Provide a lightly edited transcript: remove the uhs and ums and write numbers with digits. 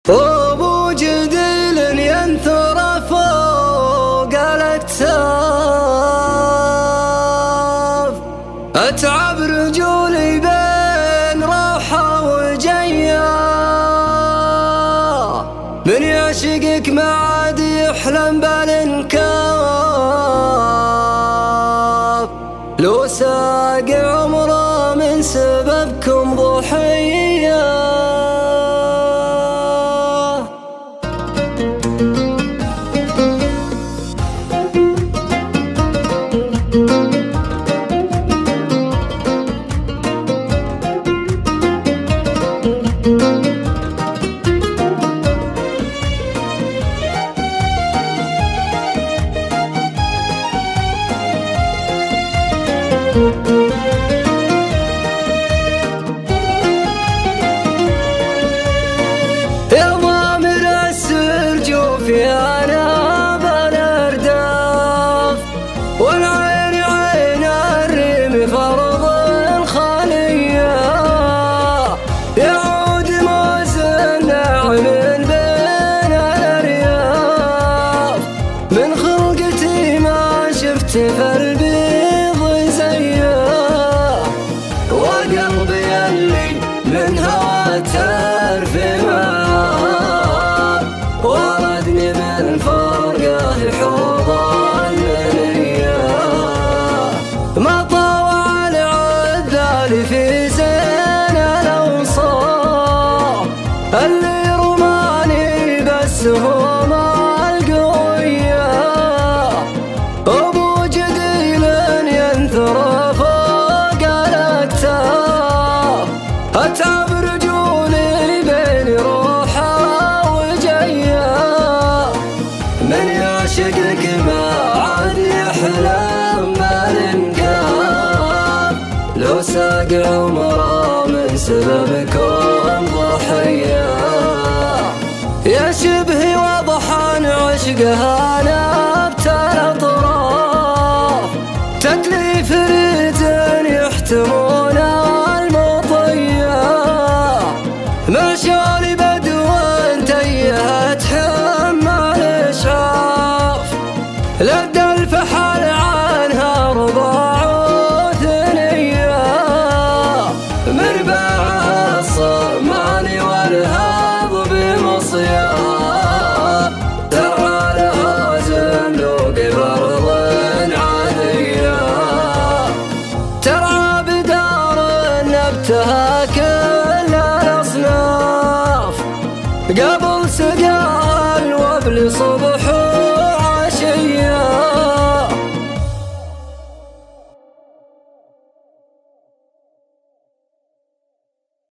أبو جديل ينثر فوق الأكتاف، أتعب رجولي بين راحة وجية. من يعشقك ما عاد يحلم بالانكاف، لو ساق عمره من سببكم ضحية. يا ضامر السرجوف يا ناب الأرداف، والعين عين الريم فرض الخلية. يعود موز الناعم بين الأرياف، من خلقتي ما شفت فالبيض زيه. وقلبي اللي من هوى ترفي معاه، وردني من فرقه حوض المنية. ما طاوع العذال في زين الأوصاف، اللي رماني بس هو ما القوية. أبو جديل ينثر فوق الأكتاف، أتعب رجولي بين روحه وجيه. من يعشقك ما عاد يحلم بالانكاف، لو ساق عمره من سببكم ضحية. يا شبهي وضحا عشقها نبت الأطراف، تكليف ريت يحتمون المطية. مشالي بدو تيه تحمل إشعاف، لدى الفحل عنها رضاع وثنية. مرباع الصرمان والهاض بمصياف، ترى لها زندوق برض عادية. ترعى بدار نبتها كل الأصناف، قبل سقاها الوبل صبح